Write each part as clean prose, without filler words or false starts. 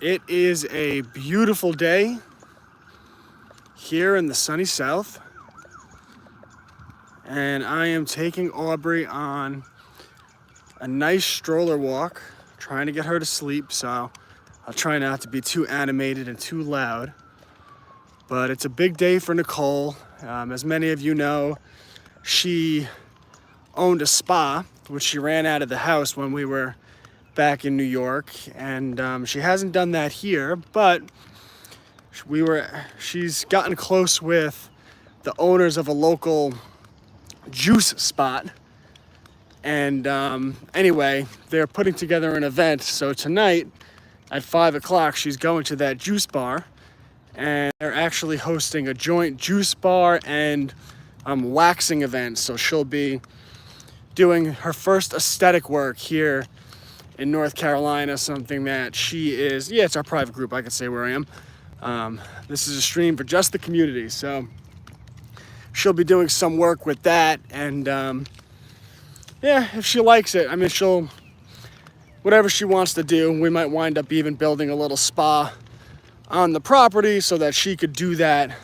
It is a beautiful day here in the sunny south, and I am taking Aubrey on a nice stroller walk, trying to get her to sleep, so I'll try not to be too animated and too loud. But it's a big day for Nicole. As many of you know, she owned a spa, which she ran out of the house when we were back in New York, and she hasn't done that here, but she's gotten close with the owners of a local juice spot, and anyway, they're putting together an event. So tonight at 5 o'clock she's going to that juice bar, and they're actually hosting a joint juice bar and waxing event. So she'll be doing her first aesthetic work here in North Carolina, something that it's our private group, I can say where I am. This is a stream for just the community, so she'll be doing some work with that, and if she likes it, whatever she wants to do, we might wind up even building a little spa on the property so that she could do that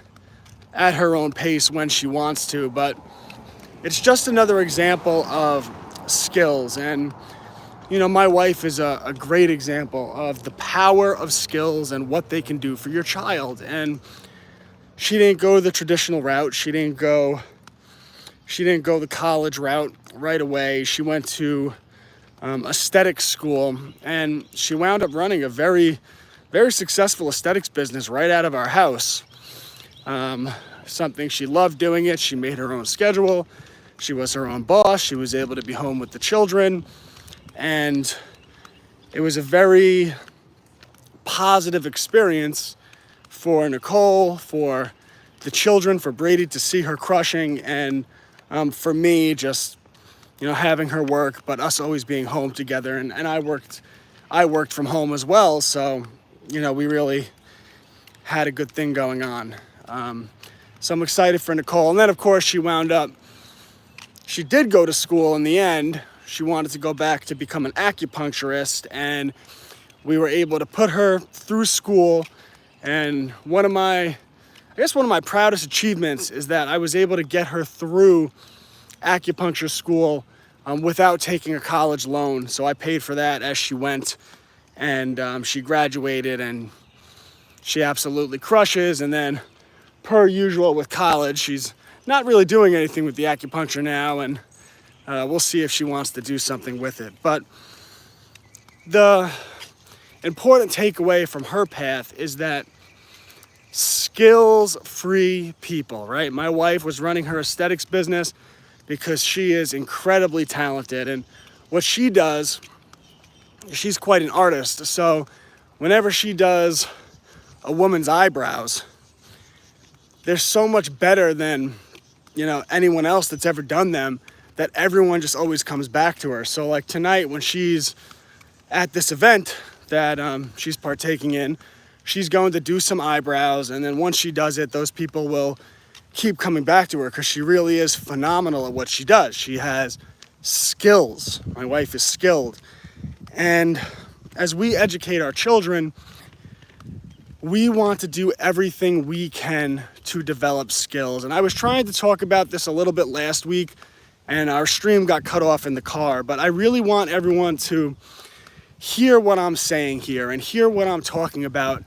at her own pace when she wants to. But it's just another example of skills, and my wife is a great example of the power of skills and what they can do for your child. And she didn't go the traditional route. She didn't go the college route right away. She went to aesthetics school, and she wound up running a very, very successful aesthetics business right out of our house. Something she loved doing it. She made her own schedule. She was her own boss. She was able to be home with the children. And it was a very positive experience for Nicole, for the children, for Brady to see her crushing, and for me, just having her work, but us always being home together. And I worked from home as well, so we really had a good thing going on. So I'm excited for Nicole. And then of course she did go to school in the end. She wanted to go back to become an acupuncturist, and we were able to put her through school. And one of my proudest achievements is that I was able to get her through acupuncture school without taking a college loan. So I paid for that as she went, and she graduated, and she absolutely crushes. And then, per usual with college, she's not really doing anything with the acupuncture now, and we'll see if she wants to do something with it. But the important takeaway from her path is that skills-free people, right? My wife was running her aesthetics business because she is incredibly talented, and what she does, she's quite an artist. So whenever she does a woman's eyebrows, they're so much better than anyone else that's ever done them, that everyone just always comes back to her. So like tonight, when she's at this event that she's partaking in, she's going to do some eyebrows, and then once she does it, those people will keep coming back to her because she really is phenomenal at what she does. She has skills. My wife is skilled. And as we educate our children, we want to do everything we can to develop skills. And I was trying to talk about this a little bit last week, and our stream got cut off in the car, but I really want everyone to hear what I'm saying here and hear what I'm talking about,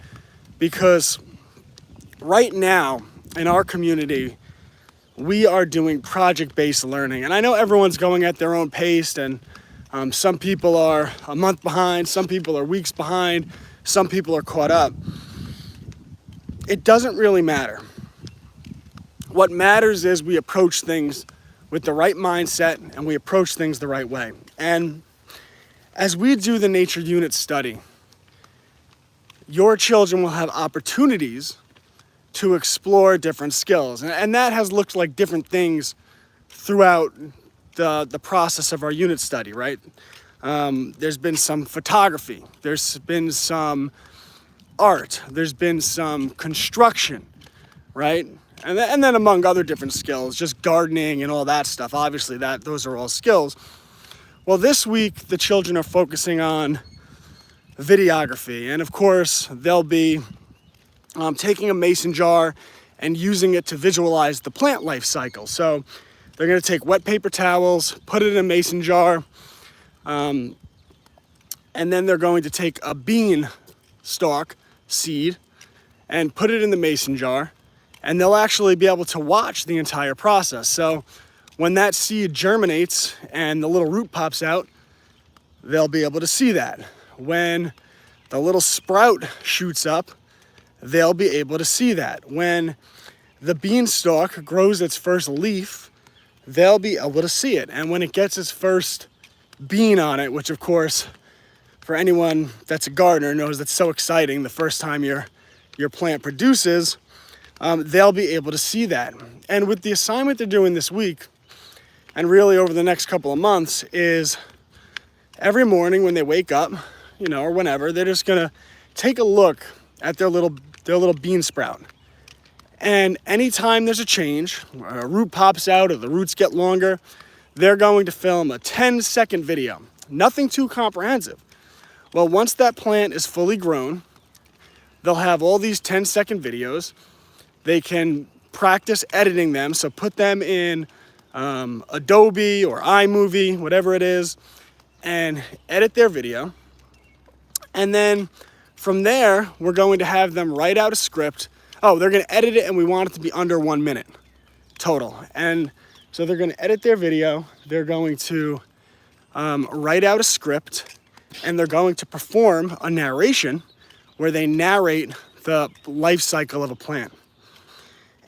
because right now in our community, we are doing project-based learning. And I know everyone's going at their own pace, and some people are a month behind, some people are weeks behind, some people are caught up. It doesn't really matter. What matters is we approach things with the right mindset, and we approach things the right way. And as we do the nature unit study, your children will have opportunities to explore different skills. And that has looked like different things throughout the process of our unit study, right? There's been some photography, there's been some art, there's been some construction, right? And then among other different skills, just gardening and all that stuff. Obviously, those are all skills. Well, this week, the children are focusing on videography. And of course, they'll be taking a mason jar and using it to visualize the plant life cycle. So they're going to take wet paper towels, put it in a mason jar, and then they're going to take a bean stalk seed and put it in the mason jar, and they'll actually be able to watch the entire process. So when that seed germinates and the little root pops out, they'll be able to see that. When the little sprout shoots up, they'll be able to see that. When the beanstalk grows its first leaf, they'll be able to see it. And when it gets its first bean on it, which of course, for anyone that's a gardener knows that's so exciting, the first time your plant produces, they'll be able to see that. And with the assignment they're doing this week, and really over the next couple of months, is every morning when they wake up, or whenever, they're just gonna take a look at their little bean sprout. And anytime there's a change, or a root pops out or the roots get longer, they're going to film a 10-second video. Nothing too comprehensive. Well, once that plant is fully grown, they'll have all these 10-second videos. They can practice editing them, so put them in Adobe or iMovie, whatever it is, and edit their video. And then from there, we're going to have them write out a script. Oh, they're going to edit it, and we want it to be under 1 minute total. And so they're going to edit their video. They're going to write out a script, and they're going to perform a narration where they narrate the life cycle of a plant.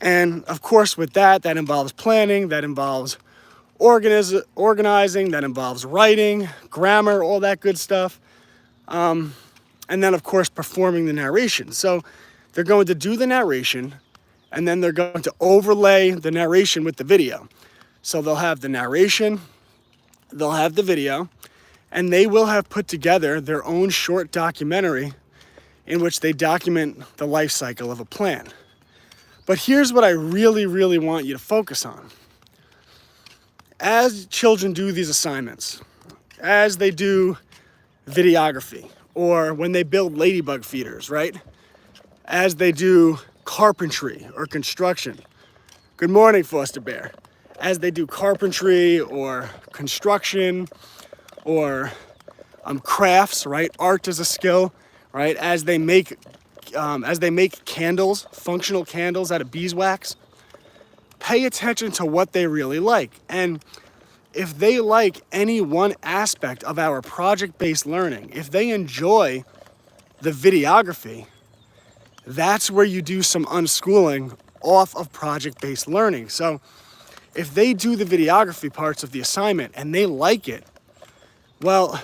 And of course, with that involves planning, that involves organizing, that involves writing, grammar, all that good stuff. And then of course, performing the narration. So they're going to do the narration, and then they're going to overlay the narration with the video. So they'll have the narration, they'll have the video, and they will have put together their own short documentary in which they document the life cycle of a plant. But here's what I really, really want you to focus on. As children do these assignments, as they do videography, or when they build ladybug feeders, right? As they do carpentry or construction. Good morning, Foster Bear. As they do carpentry or construction or crafts, right? Art is a skill, right? As they make candles, functional candles out of beeswax, pay attention to what they really like. And if they like any one aspect of our project-based learning, if they enjoy the videography, that's where you do some unschooling off of project-based learning. So if they do the videography parts of the assignment and they like it, well,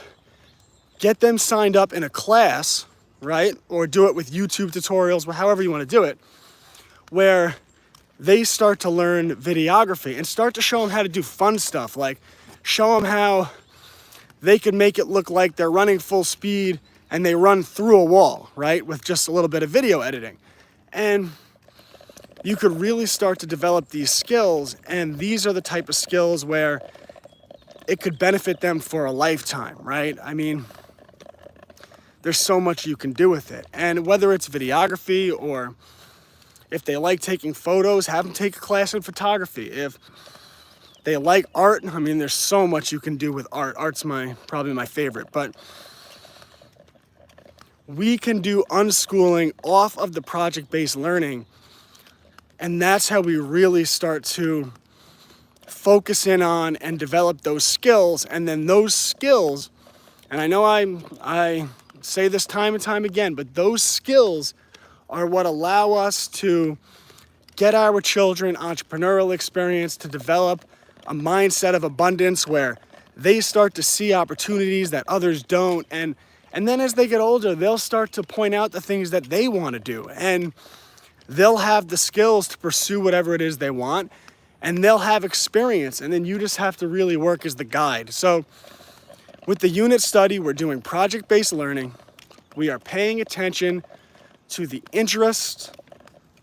get them signed up in a class, right? Or do it with YouTube tutorials, however you want to do it, where they start to learn videography and start to show them how to do fun stuff, like show them how they could make it look like they're running full speed and they run through a wall, right? With just a little bit of video editing. And you could really start to develop these skills, and these are the type of skills where it could benefit them for a lifetime, right? I mean, there's so much you can do with it. And whether it's videography, or if they like taking photos, have them take a class in photography. If they like art, I mean, there's so much you can do with art. Art's probably my favorite, but we can do unschooling off of the project-based learning, and that's how we really start to focus in on and develop those skills. And then those skills, and I know I say this time and time again, but those skills are what allow us to get our children entrepreneurial experience, to develop a mindset of abundance where they start to see opportunities that others don't. And then as they get older, they'll start to point out the things that they want to do, and they'll have the skills to pursue whatever it is they want, and they'll have experience, and then you just have to really work as the guide. So with the unit study, we're doing project-based learning. We are paying attention to the interests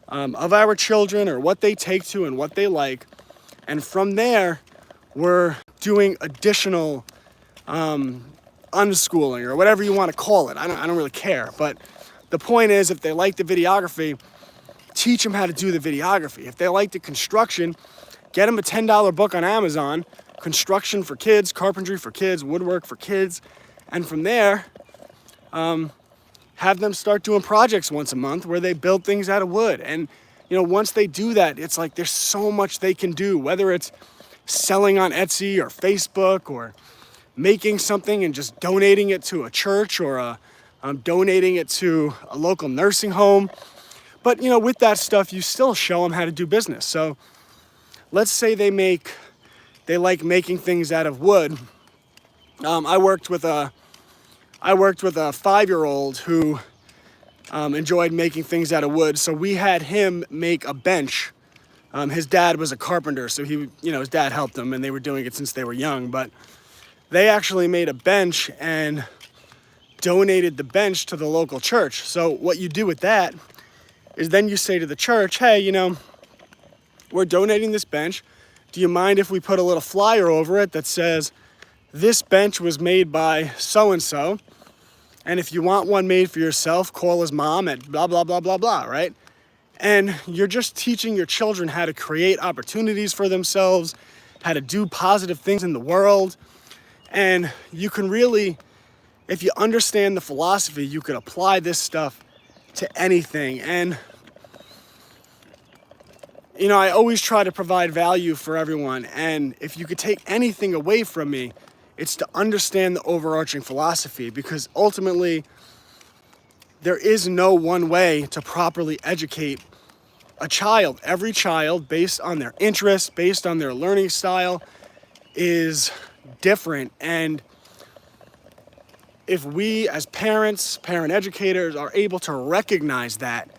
of our children, or what they take to and what they like. And from there, we're doing additional unschooling or whatever you want to call it. I don't really care. But the point is, if they like the videography, teach them how to do the videography. If they like the construction, get them a $10 book on Amazon, construction for kids, carpentry for kids, woodwork for kids. And from there, have them start doing projects once a month where they build things out of wood. And, once they do that, it's like there's so much they can do, whether it's selling on Etsy or Facebook or making something and just donating it to a church or donating it to a local nursing home. But, with that stuff, you still show them how to do business. So let's say they like making things out of wood. I worked with a 5-year-old who enjoyed making things out of wood. So we had him make a bench. His dad was a carpenter, so his dad helped him, and they were doing it since they were young. But they actually made a bench and donated the bench to the local church. So what you do with that is then you say to the church, hey, we're donating this bench. Do you mind if we put a little flyer over it that says, this bench was made by so-and-so, and if you want one made for yourself, call his mom at blah, blah, blah, blah, blah, right? And you're just teaching your children how to create opportunities for themselves, how to do positive things in the world. And you can really, if you understand the philosophy, you could apply this stuff to anything. And, I always try to provide value for everyone. And if you could take anything away from me, it's to understand the overarching philosophy, because ultimately there is no one way to properly educate a child. Every child, based on their interests, based on their learning style, is different. And if we as parents, parent educators, are able to recognize that,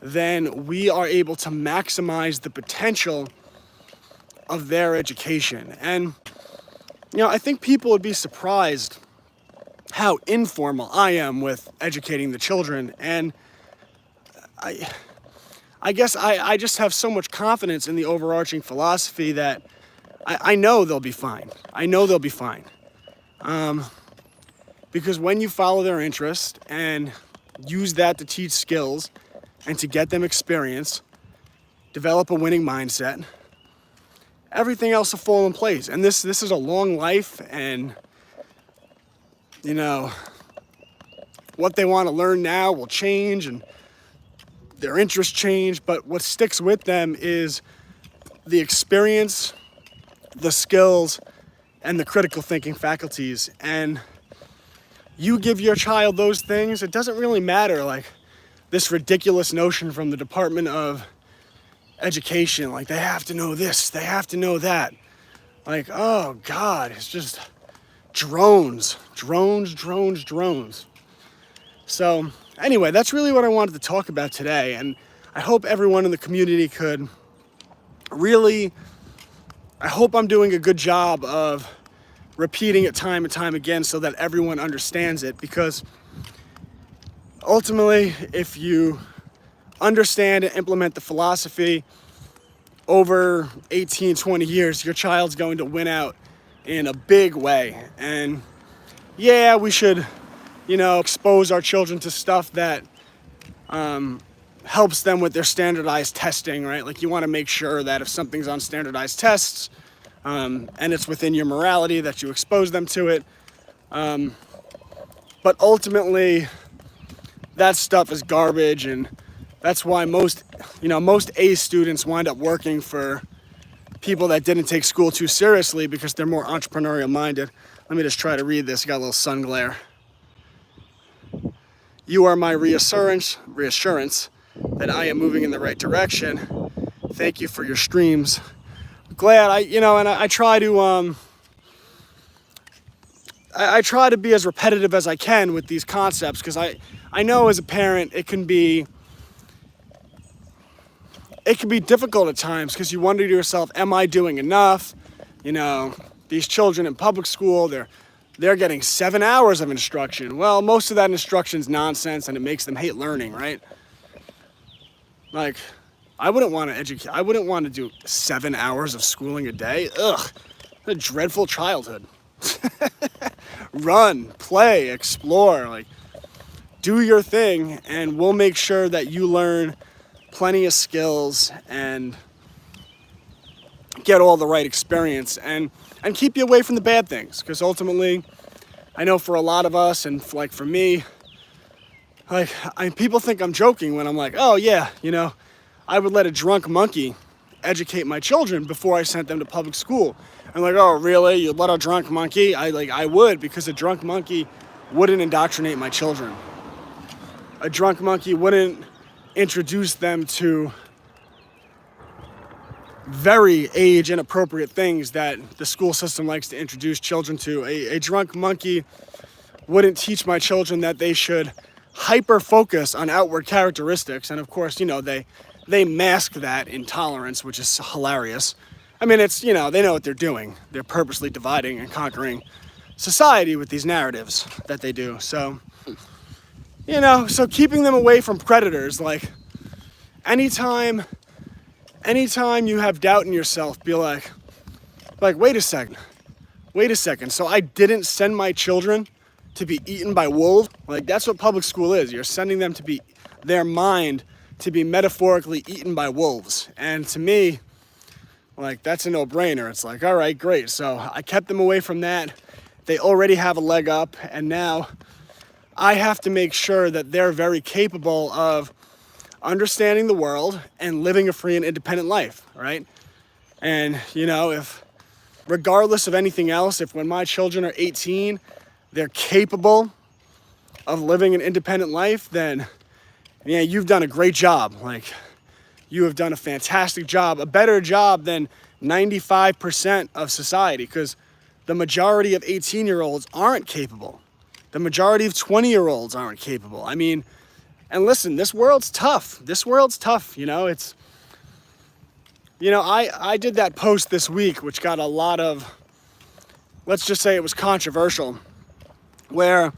then we are able to maximize the potential of their education. And I think people would be surprised how informal I am with educating the children. And I guess I just have so much confidence in the overarching philosophy that I know they'll be fine. I know they'll be fine. Because when you follow their interest and use that to teach skills and to get them experience, develop a winning mindset, everything else will fall in place. And this is a long life, and what they want to learn now will change and their interests change, but what sticks with them is the experience, the skills, and the critical thinking faculties. And you give your child those things, it doesn't really matter, like this ridiculous notion from the Department of Education, like they have to know this, they have to know that. Like, oh God, it's just drones. So anyway, that's really what I wanted to talk about today. And I hope everyone in the community could really, I hope I'm doing a good job of repeating it time and time again so that everyone understands it, because ultimately, if you understand and implement the philosophy over 18, 20 years, your child's going to win out in a big way. And yeah, we should, expose our children to stuff that helps them with their standardized testing, right? Like you want to make sure that if something's on standardized tests and it's within your morality, that you expose them to it. But ultimately, that stuff is garbage, and that's why most A students wind up working for people that didn't take school too seriously, because they're more entrepreneurial minded. Let me just try to read this. I got a little sun glare. You are my reassurance that I am moving in the right direction. Thank you for your streams. Glad I try to I try to be as repetitive as I can with these concepts, because I know as a parent it can be difficult at times, because you wonder to yourself, am I doing enough? These children in public school, they're getting 7 hours of instruction. Well, most of that instruction is nonsense, and it makes them hate learning, right? Like, I wouldn't want to do 7 hours of schooling a day. Ugh, what a dreadful childhood. run, play, explore, like do your thing, and we'll make sure that you learn plenty of skills and get all the right experience and keep you away from the bad things. Because ultimately, I know for a lot of us, and like for me, like people think I'm joking when I'm like, oh yeah, you know, I would let a drunk monkey educate my children before I sent them to public school. I'm like, oh really? You'd let a drunk monkey? I would, because a drunk monkey wouldn't indoctrinate my children. A drunk monkey wouldn't introduce them to very age inappropriate things that the school system likes to introduce children to. A drunk monkey wouldn't teach my children that they should hyper focus on outward characteristics. And of course, you know, they mask that in tolerance, which is hilarious. I mean, it's, you know, they know what they're doing. They're purposely dividing and conquering society with these narratives that they do. So, you know, so keeping them away from predators, like anytime you have doubt in yourself, be like, wait a second. So I didn't send my children to be eaten by wolves? Like, that's what public school is. You're sending them to be, their mind to be metaphorically eaten by wolves. And to me, like, that's a no-brainer. It's like, all right, great. So I kept them away from that. They already have a leg up, and now I have to make sure that they're very capable of understanding the world and living a free and independent life, right? And, you know, if, regardless of anything else, if when my children are 18, they're capable of living an independent life, then, yeah, you've done a great job. Like, you have done a fantastic job, a better job than 95% of society, because the majority of 18-year-olds aren't capable. The majority of 20-year-olds aren't capable. I mean, and listen, this world's tough. You know, it's, you know, I did that post this week, which got a lot of, let's just say it was controversial, where,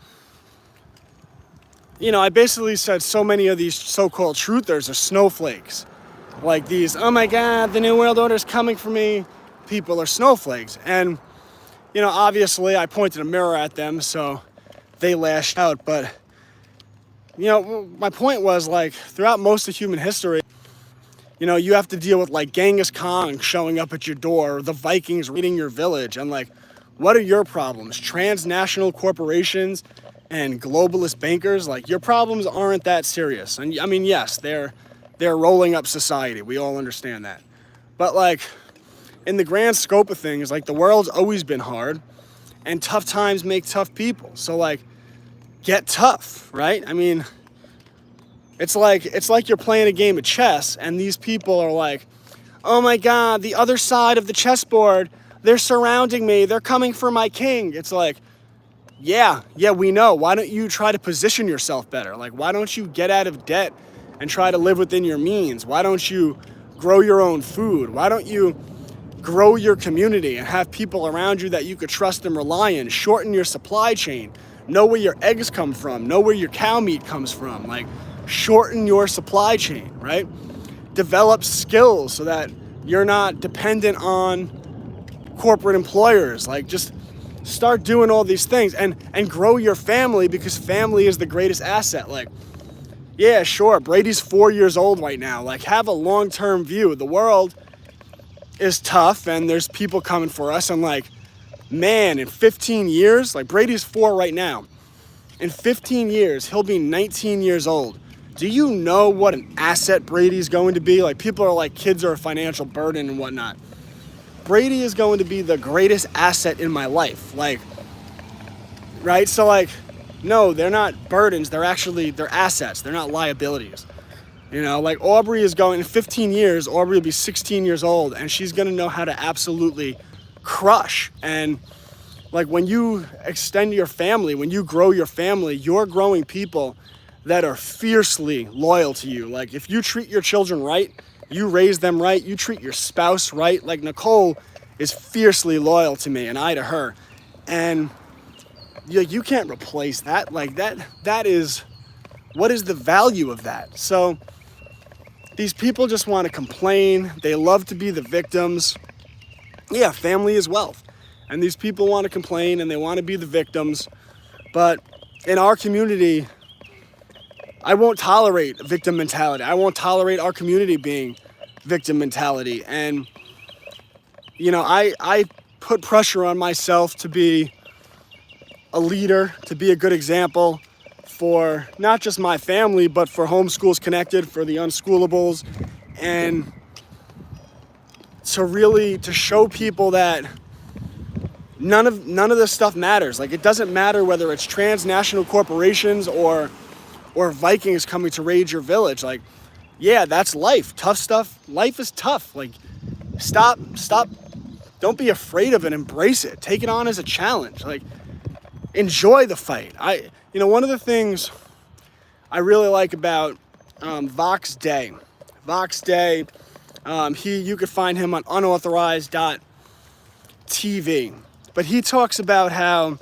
you know, I basically said so many of these so-called truthers are snowflakes. Like these, oh my God, the New World Order is coming for me. People are snowflakes. And, you know, obviously I pointed a mirror at them, so they lashed out. But, you know, my point was, like, throughout most of human history, you know, you have to deal with, like, Genghis Khan showing up at your door, or the Vikings raiding your village. And, like, what are your problems? Transnational corporations and globalist bankers? Like, your problems aren't that serious. And, I mean, yes, they're rolling up society. We all understand that. But, like, in the grand scope of things, like, the world's always been hard, and tough times make tough people. So, like, get tough, right? I mean, it's like you're playing a game of chess, and these people are like, oh my God, the other side of the chessboard, they're surrounding me, they're coming for my king. It's like, yeah, we know. Why don't you try to position yourself better? Like, why don't you get out of debt and try to live within your means? Why don't you grow your own food? Why don't you grow your community and have people around you that you could trust and rely on? Shorten your supply chain. Know where your eggs come from. Know where your cow meat comes from. Like, shorten your supply chain, right? Develop skills so that you're not dependent on corporate employers. Like, just start doing all these things and grow your family, because family is the greatest asset. Like, yeah, sure, Brady's 4 years old right now. Like, have a long-term view. The world is tough, and there's people coming for us. And, like, man, in 15 years, like, Brady's 4 right now. In 15 years, he'll be 19 years old. Do you know what an asset Brady's going to be? Like, people are like, kids are a financial burden and whatnot. Brady is going to be the greatest asset in my life. Like, right? So, like, no, they're not burdens. They're assets. They're not liabilities. You know, like, Aubrey is going, in 15 years, Aubrey will be 16 years old, and she's going to know how to absolutely crush. And, like, when you extend your family, when you grow your family, you're growing people that are fiercely loyal to you. Like, if you treat your children right, you raise them right, you treat your spouse right. Like, Nicole is fiercely loyal to me, and I to her. And you can't replace that. Like, that is, what is the value of that? So these people just want to complain. They love to be the victims. Yeah, family is wealth. And these people want to complain and they want to be the victims. But in our community, I won't tolerate victim mentality. I won't tolerate our community being victim mentality. And, you know, I put pressure on myself to be a leader, to be a good example for not just my family, but for Homeschools Connected, for the unschoolables, and to show people that none of this stuff matters. Like, it doesn't matter whether it's transnational corporations or Vikings coming to raid your village. Like, yeah, that's life. Tough stuff. Life is tough. Like, stop. Don't be afraid of it. Embrace it. Take it on as a challenge. Like, enjoy the fight. One of the things I really like about Vox Day. Vox Day, you could find him on unauthorized.tv. But he talks about how,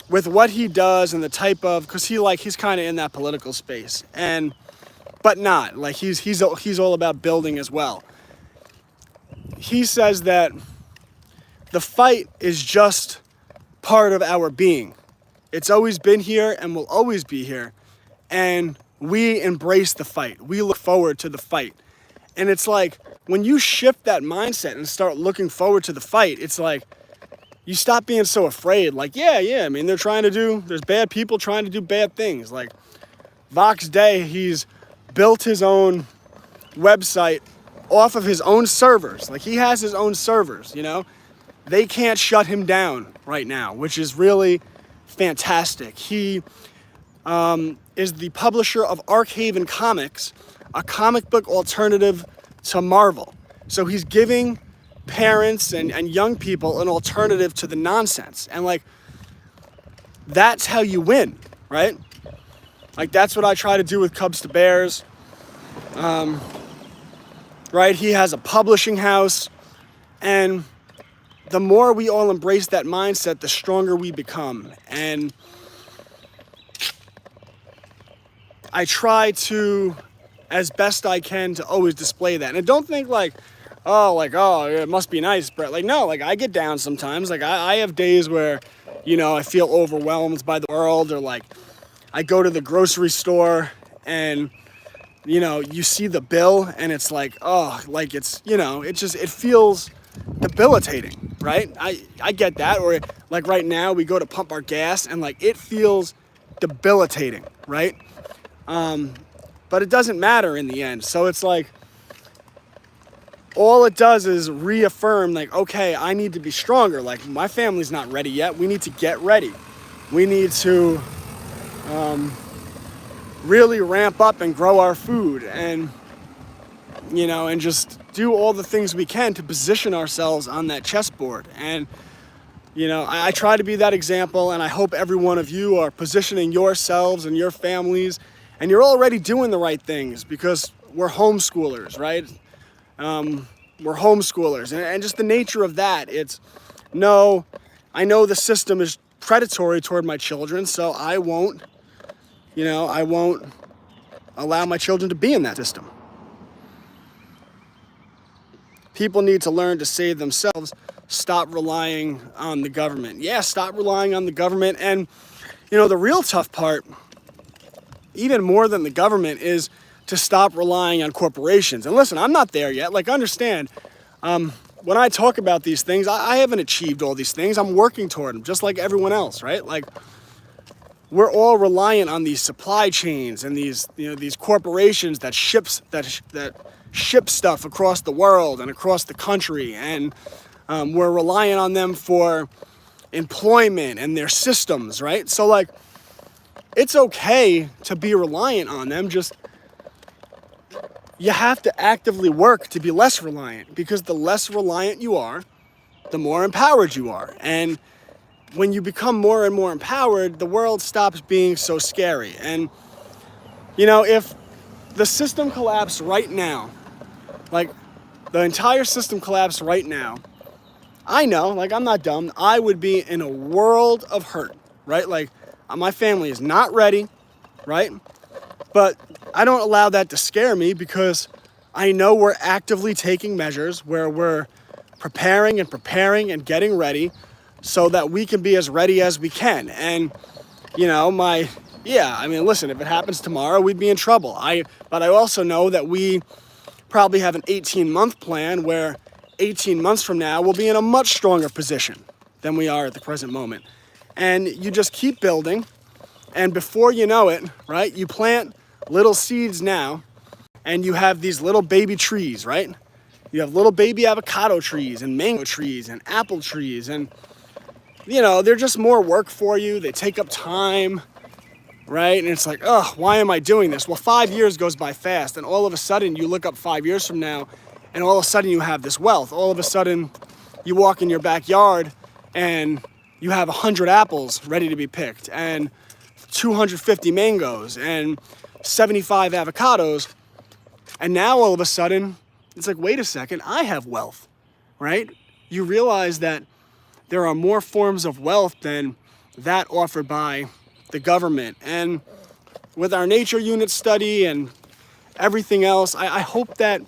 with what he does and the type of, because he's kind of in that political space, but not like he's all about building as well. He says that the fight is just part of our being. It's always been here and will always be here, and we embrace the fight. We look forward to the fight, and it's like when you shift that mindset and start looking forward to the fight, it's like you stop being so afraid. Like, yeah, I mean, there's bad people trying to do bad things. Like, Vox Day, he's built his own website off of his own servers. Like, he has his own servers, you know? They can't shut him down right now, which is really fantastic. He is the publisher of Arkhaven Comics, a comic book alternative to Marvel. So he's giving parents and young people an alternative to the nonsense. And like, that's how you win, right? Like, that's what I try to do with Cubs to Bears. Right? He has a publishing house, and the more we all embrace that mindset, the stronger we become. And I try to, as best I can, to always display that. And don't think oh, it must be nice, Brett. Like, no, like, I get down sometimes. Like, I have days where, I feel overwhelmed by the world, or like, I go to the grocery store and, you see the bill and it's like, oh, like, it's, it feels debilitating, right? I get that. Or like right now we go to pump our gas and like, it feels debilitating, right? But it doesn't matter in the end. So it's like, all it does is reaffirm, like, okay, I need to be stronger. Like, my family's not ready yet. We need to get ready. We need to really ramp up and grow our food, and and just do all the things we can to position ourselves on that chessboard. And I try to be that example, and I hope every one of you are positioning yourselves and your families, and you're already doing the right things, because we're homeschoolers, right? We're homeschoolers, and just the nature of that, I know the system is predatory toward my children, so I won't allow my children to be in that system. People need to learn to save themselves. Stop relying on the government. Yeah, stop relying on the government. And, the real tough part, even more than the government, is to stop relying on corporations. And listen, I'm not there yet. Like, understand, when I talk about these things, I haven't achieved all these things. I'm working toward them, just like everyone else, right? Like, we're all reliant on these supply chains and these corporations that ship stuff across the world and across the country, and we're relying on them for employment and their systems, right? So like, it's okay to be reliant on them, just you have to actively work to be less reliant, because the less reliant you are, the more empowered you are. And when you become more and more empowered, the world stops being so scary. And, if the system collapsed right now, like the entire system collapsed right now, I know, like, I'm not dumb, I would be in a world of hurt, right? Like, my family is not ready, right? But I don't allow that to scare me, because I know we're actively taking measures where we're preparing and getting ready so that we can be as ready as we can. And, you know, listen, if it happens tomorrow, we'd be in trouble. But I also know that we probably have an 18-month plan where 18 months from now we'll be in a much stronger position than we are at the present moment. And you just keep building, and before you know it, right, you plant little seeds now, and you have these little baby trees, right? You have little baby avocado trees and mango trees and apple trees, and, you know, they're just more work for you. They take up time, right? And it's like, oh, why am I doing this? Well, 5 years goes by fast, and all of a sudden you look up 5 years from now, and all of a sudden you have this wealth. All of a sudden you walk in your backyard and you have 100 apples ready to be picked, and 250 mangoes, and 75 avocados. And now all of a sudden, it's like, wait a second, I have wealth, right? You realize that there are more forms of wealth than that offered by the government. And with our nature unit study and everything else, I hope that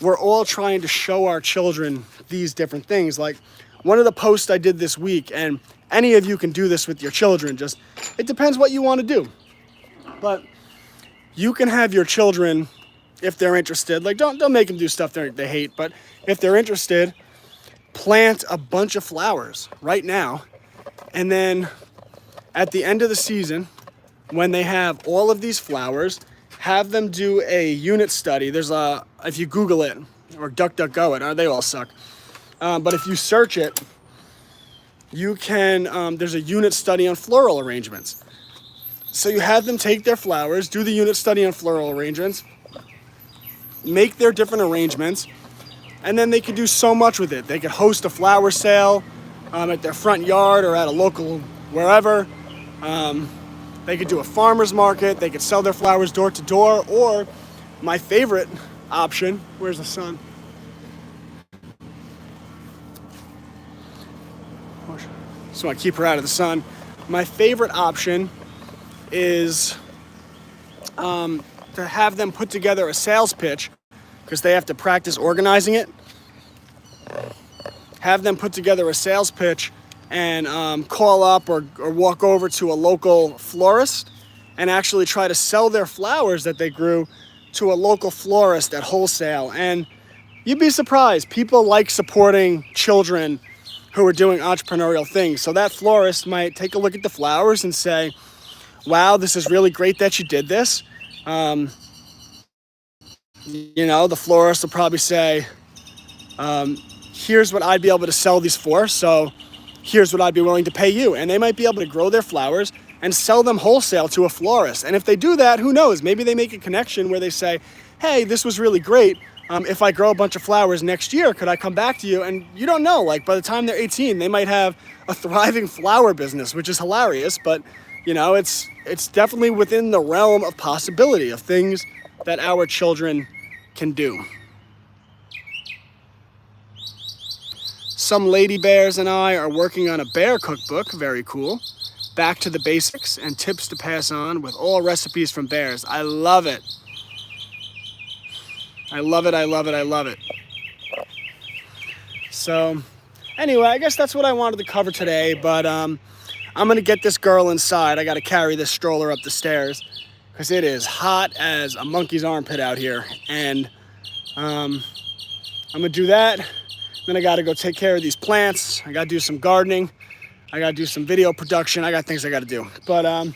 we're all trying to show our children these different things. Like one of the posts I did this week, and any of you can do this with your children, just, it depends what you want to do. But you can have your children, if they're interested, like don't make them do stuff they hate, but if they're interested, plant a bunch of flowers right now. And then at the end of the season, when they have all of these flowers, have them do a unit study. There's if you Google it, or DuckDuckGo it, they all suck. But if you search it, you can, there's a unit study on floral arrangements. So you have them take their flowers, do the unit study on floral arrangements, make their different arrangements, and then they could do so much with it. They could host a flower sale at their front yard or at a local wherever. They could do a farmer's market. They could sell their flowers door to door. Or my favorite option, where's the sun? Just want to keep her out of the sun. My favorite option is to have them put together a sales pitch, because they have to practice organizing it. Have them put together a sales pitch and call up or walk over to a local florist and actually try to sell their flowers that they grew to a local florist at wholesale. And you'd be surprised. People like supporting children who are doing entrepreneurial things. So that florist might take a look at the flowers and say, wow, this is really great that you did this. You know, the florist will probably say, here's what I'd be able to sell these for, so here's what I'd be willing to pay you. And they might be able to grow their flowers and sell them wholesale to a florist. And if they do that, who knows? Maybe they make a connection where they say, hey, this was really great. If I grow a bunch of flowers next year, could I come back to you? And you don't know, like by the time they're 18, they might have a thriving flower business, which is hilarious. But, you know, it's definitely within the realm of possibility of things that our children can do. Some lady bears and I are working on a bear cookbook, very cool. Back to the basics and tips to pass on with all recipes from bears. I love it. I love it, I love it, I love it. So, anyway, I guess that's what I wanted to cover today, but I'm gonna get this girl inside. I gotta carry this stroller up the stairs because it is hot as a monkey's armpit out here. And I'm gonna do that. Then I gotta go take care of these plants. I gotta do some gardening. I gotta do some video production. I got things I gotta do. But,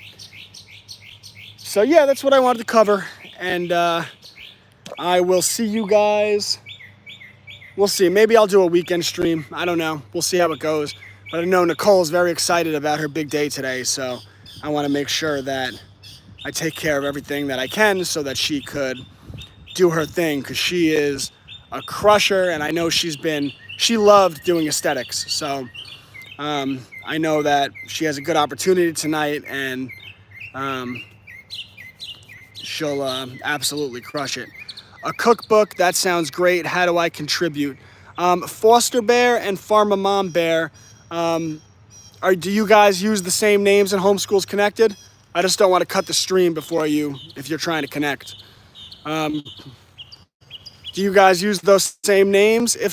so yeah, that's what I wanted to cover. And I will see you guys. We'll see. Maybe I'll do a weekend stream. I don't know. We'll see how it goes. But I know Nicole's very excited about her big day today. So I want to make sure that I take care of everything that I can so that she could do her thing, because she is a crusher, and I know she loved doing aesthetics. So I know that she has a good opportunity tonight, and she'll absolutely crush it. A cookbook, that sounds great. How do I contribute? Foster Bear and Pharma Mom Bear, do you guys use the same names in Homeschools Connected? I just don't want to cut the stream if you're trying to connect. Do you guys use those same names? If